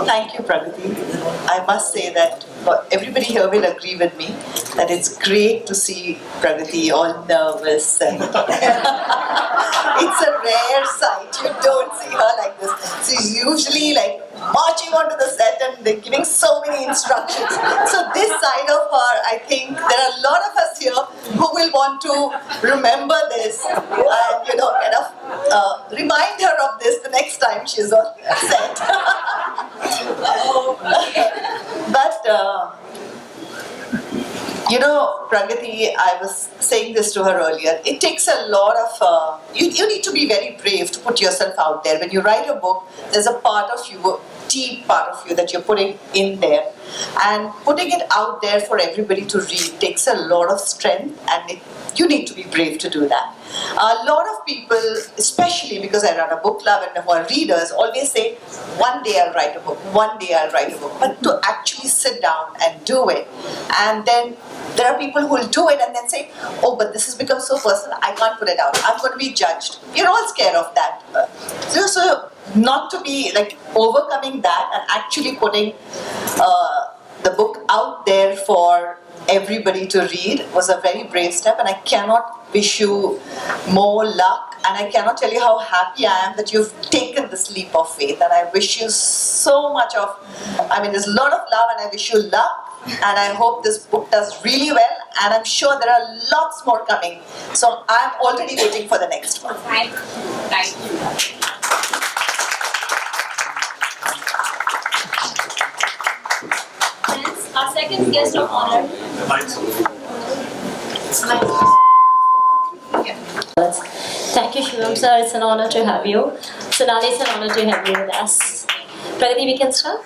Thank you, Pragati. I must say that everybody here will agree with me that it's great to see Pragati all nervous and it's a rare sight. You don't see her like this. She's usually like marching onto the set and they're giving so many instructions. So this side of her, I think there are a lot of us here who will want to remember this and kind of remind her of this the next time she's on set. But Pragati, I was saying this to her earlier, it takes a lot of, you need to be very brave to put yourself out there. When you write a book, there's a part of you, deep part of you that you're putting in there. And putting it out there for everybody to read takes a lot of strength, and you need to be brave to do that. A lot of people, especially because I run a book club and who are readers, always say, one day I'll write a book, one day I'll write a book. But to actually sit down and do it, and then there are people who will do it and then say, oh, but this has become so personal, I can't put it out. I'm going to be judged. You're all scared of that. So not to be like overcoming that and actually putting the book out there for everybody to read was a very brave step, and I cannot wish you more luck, and I cannot tell you how happy I am that you've taken this leap of faith, and I wish you so much of, there's a lot of love, and I wish you luck, and I hope this book does really well, and I'm sure there are lots more coming, so I'm already waiting for the next one. Thank you. Thank you. Our second guest of honor. Thank you, Shivam sir. It's an honor to have you. Sonali, it's an honor to have you with us. Pragati, we can start.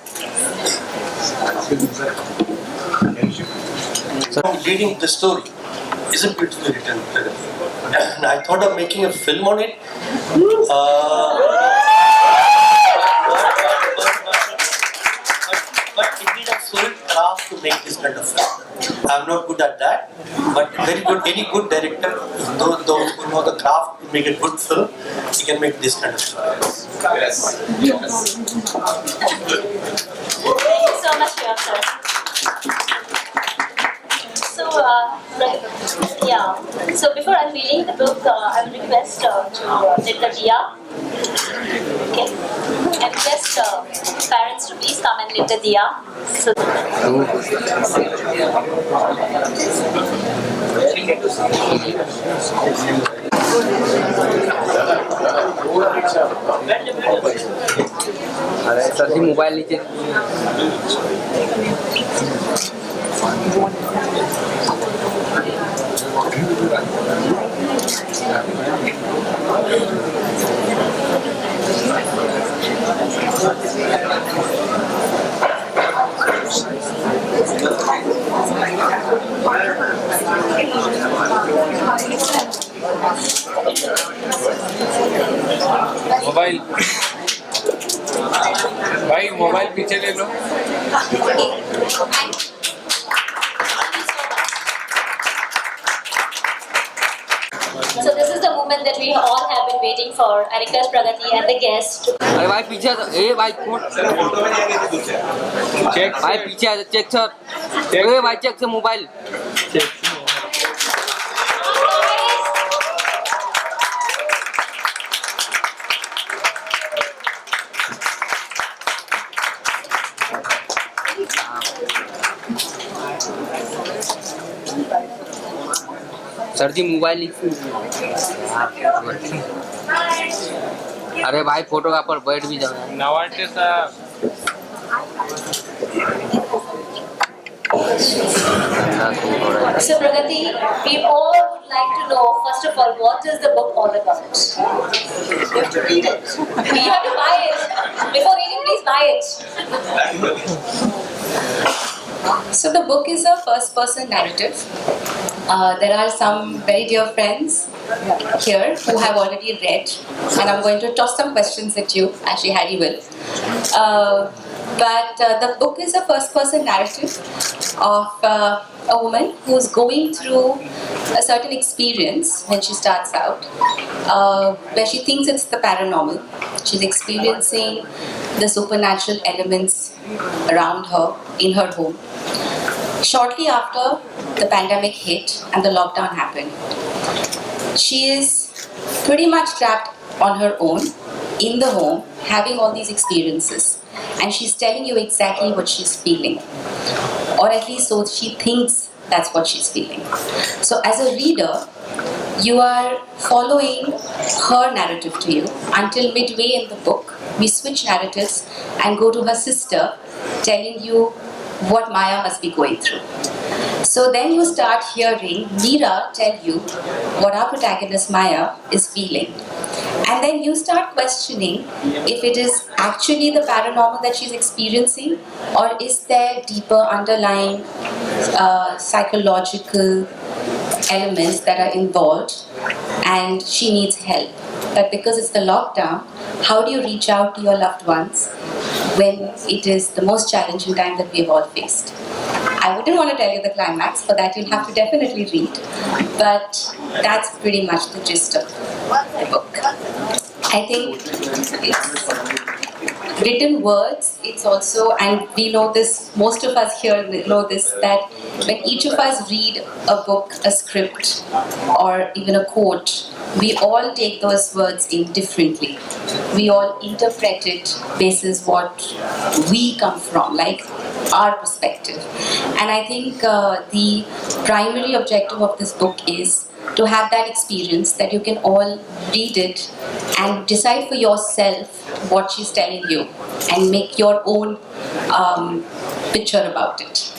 So, reading the story is a beautifully written. And I thought of making a film on it. But it needs a solid craft to make this kind of film. I'm not good at that, but very good. Any good director, those who know the craft to make a good film, he can make this kind of film. Yes. Thank you so much, Shivam sir. So before unveiling the book, I will request to lit the diya. Okay. I request parents to please come and lit the diya. So sir ji mobile लीजिए mobile भाई mobile पीछे ले लो So this is the moment that we all have been waiting for. I request Pragati and the guest. अरे भाई पीछे ए भाई check भाई पीछे चेक सर ए भाई चेक से मोबाइल सर जी मोबाइल अरे भाई फोटोग्राफर बैठ भी जाओ नवाटे साहब So Pragati, we all would like to know, first of all, what is the book all about? You have to read it. You have to buy it. Before reading, please buy it. So the book is a first-person narrative. There are some very dear friends here who have already read, and I'm going to toss some questions at you. Actually, Harry will. But the book is a first-person narrative of a woman who's going through a certain experience when she starts out, where she thinks it's the paranormal. She's experiencing the supernatural elements around her in her home. Shortly after the pandemic hit and the lockdown happened, she is pretty much trapped on her own in the home, having all these experiences, and she's telling you exactly what she's feeling, or at least so she thinks that's what she's feeling. So as a reader, you are following her narrative to you until midway in the book. We switch narratives and go to her sister telling you what Maya must be going through. So then you start hearing Meera tell you what our protagonist Maya is feeling. And then you start questioning if it is actually the paranormal that she's experiencing, or is there deeper underlying psychological elements that are involved and she needs help. But because it's the lockdown, how do you reach out to your loved ones when it is the most challenging time that we've all faced? I wouldn't want to tell you the climax, for that you'll have to definitely read, but that's pretty much the gist of the book. I think it's written words, it's also, and we know this, most of us here know this, that when each of us read a book, a script, or even a quote, we all take those words in differently. We all interpret it basis what we come from, like our perspective. And I think the primary objective of this book is to have that experience that you can all read it and decide for yourself what she's telling you and make your own picture about it.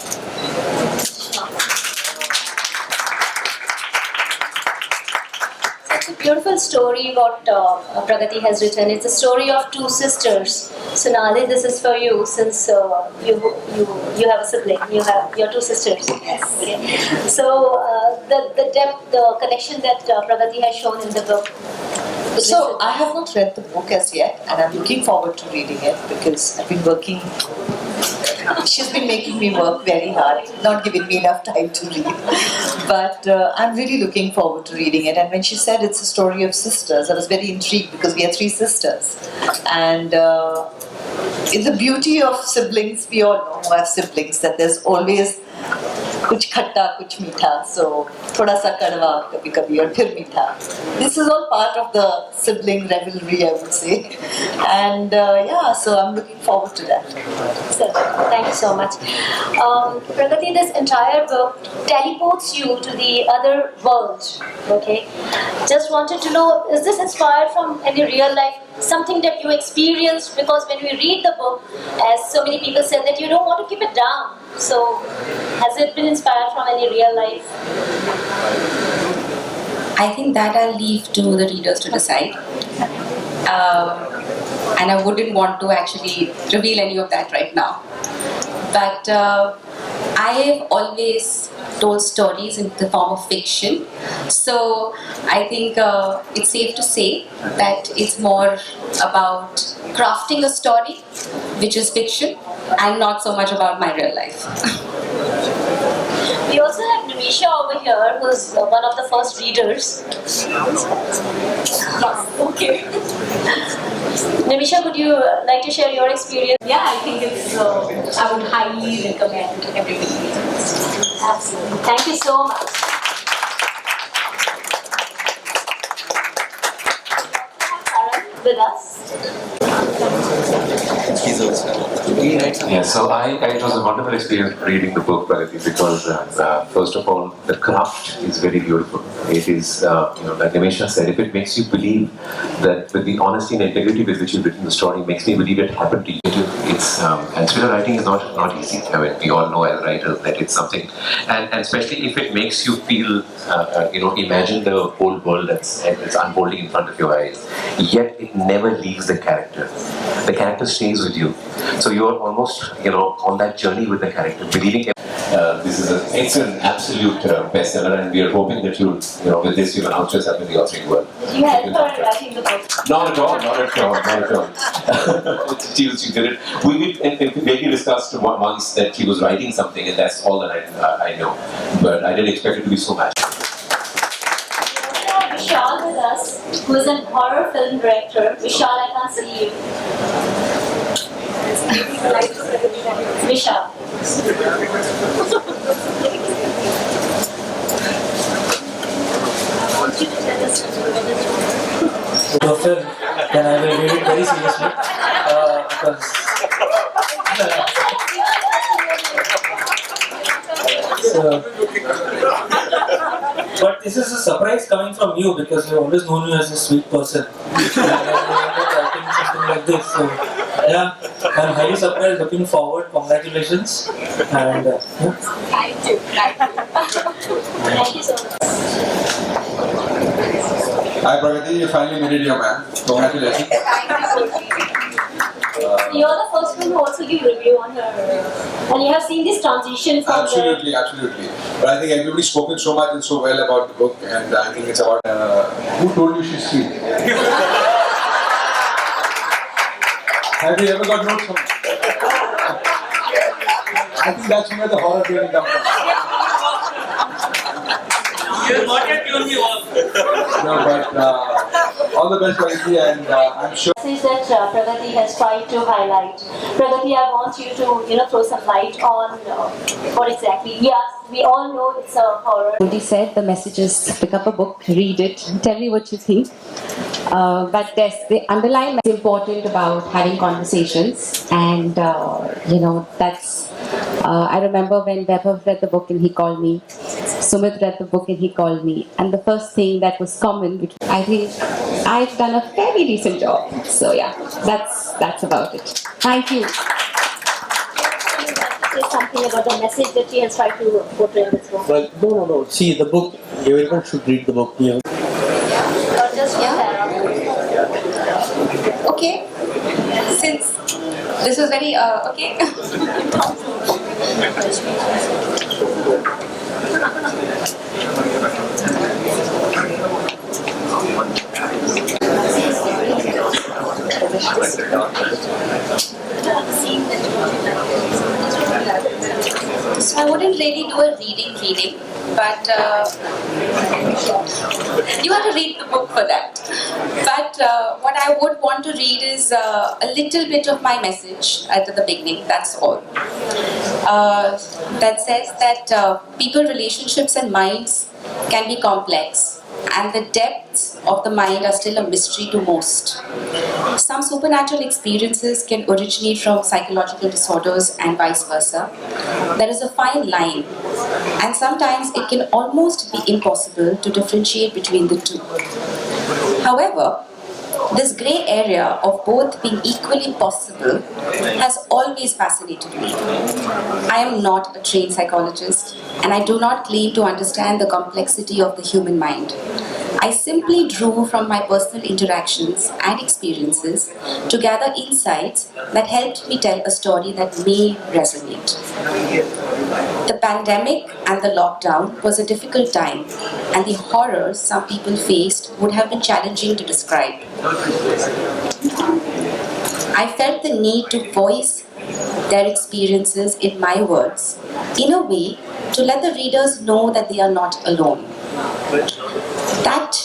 It's a beautiful story what Pragati has written. It's a story of two sisters. Sonali, this is for you, since you have a sibling. You have your two sisters. Yes. Okay. So the depth, the connection that Pragati has shown in the book. So I have not read the book as yet, and I'm looking forward to reading it because I've been working. She's been making me work very hard, not giving me enough time to read. But I'm really looking forward to reading it. And when she said it's a story of sisters, I was very intrigued because we are three sisters. And in the beauty of siblings, we all know who have siblings, that there's always kuch khatta, kuch meetha. So thoda sa kadwa, kabhi kabhi, aur phir meetha. This is all part of the sibling rivalry, I would say. And yeah, so I'm looking forward to that. So, thank you so much. Pragati, this entire book teleports you to the other world. Okay, just wanted to know, is this inspired from any real life, something that you experienced? Because when we read the book, as so many people said, that you don't want to keep it down. So, has it been inspired from any real life? I think that I'll leave to the readers to decide. And I wouldn't want to actually reveal any of that right now. But I have always told stories in the form of fiction. So I think it's safe to say that it's more about crafting a story, which is fiction, and not so much about my real life. We also have Nimisha over here, who's one of the first readers. Okay. Nimisha, would you like to share your experience? Yeah, I think it's, I would highly recommend everybody read it. Absolutely. Thank you so much. Karan with us. Yeah, so it was a wonderful experience reading the book, Pragati, because first of all, the craft is very beautiful. It is, like Nimisha said, if it makes you believe that with the honesty and integrity with which you've written the story, makes me believe it happened to you. It's and thriller writing is not easy. I mean, we all know as writers that it's something, and especially if it makes you feel, imagine the whole world that's unfolding in front of your eyes. Yet it never leaves the character. The character stays with you. So you are almost, on that journey with the character, believing. This is an excellent, absolute bestseller, and we are hoping that with this, you can announce yourself in the authoring world. Did you help her writing the book? Not at all. She did it. We vaguely discussed once that she was writing something, and that's all that I know. But I didn't expect it to be so much. We have Vishal with us, who is an horror film director. Vishal, I can't see you. Visha. The film, then I will read it very seriously because but this is a surprise coming from you because we've always known you as a sweet person. And you're writing something like this. So yeah, I'm highly surprised. Looking forward. Congratulations. And yeah. Thank you. Thank you so much. Hi Pragati, you finally made it your man. Congratulations. You're the first one who also give review on her, and you have seen this transition from Absolutely. But I think everybody's spoken so much and so well about the book, and I think it's about who told you she's sweet? Have you ever got notes from her? I think that's where the horror really comes from. You not yet given me all. No, but all the best Pragati, and I'm sure. message that Pragati has tried to highlight. Pragati, I want you to throw some light on what exactly. Yes, we all know it's a horror. Goldie said the message is pick up a book, read it, tell me what you think. But the underlying message is important about having conversations, and that's. I remember when Behl read the book and he called me. Sumit read the book and he called me. And the first thing that was common, which I think I've done a fairly decent job. So yeah, that's about it. Thank you. Say something about the message that she has tried to portray in this book. Well, no. See, the book, everyone should read the book. Or just Okay. Since this is very okay. So I wouldn't really do a reading, but you have to read the book for that. But what I would want to read is a little bit of my message at the beginning, that's all. That says that people, relationships and minds can be complex, and the depths of the mind are still a mystery to most. Some supernatural experiences can originate from psychological disorders and vice versa. There is a fine line, and sometimes it can almost be impossible to differentiate between the two. However, this grey area of both being equally possible has always fascinated me. I am not a trained psychologist, and I do not claim to understand the complexity of the human mind. I simply drew from my personal interactions and experiences to gather insights that helped me tell a story that may resonate. The pandemic and the lockdown was a difficult time, and the horrors some people faced would have been challenging to describe. I felt the need to voice their experiences in my words, in a way to let the readers know that they are not alone. That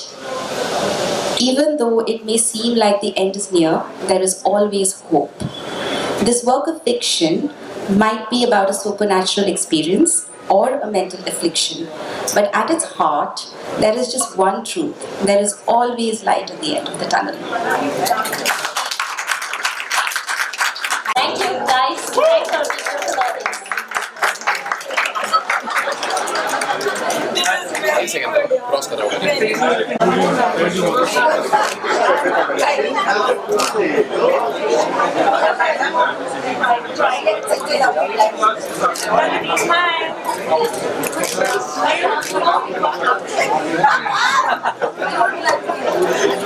even though it may seem like the end is near, there is always hope. This work of fiction might be about a supernatural experience or a mental affliction, but at its heart, there is just one truth. There is always light at the end of the tunnel. Thank you, guys. Thanks for listening. एक second cross कर रहा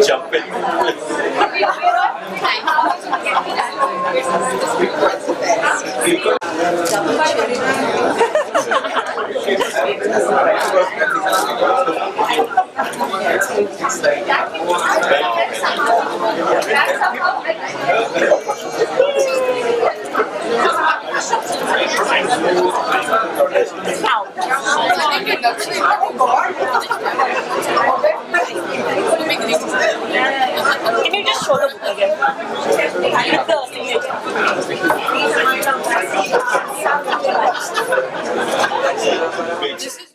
jump Can you just show the book again? with the signature.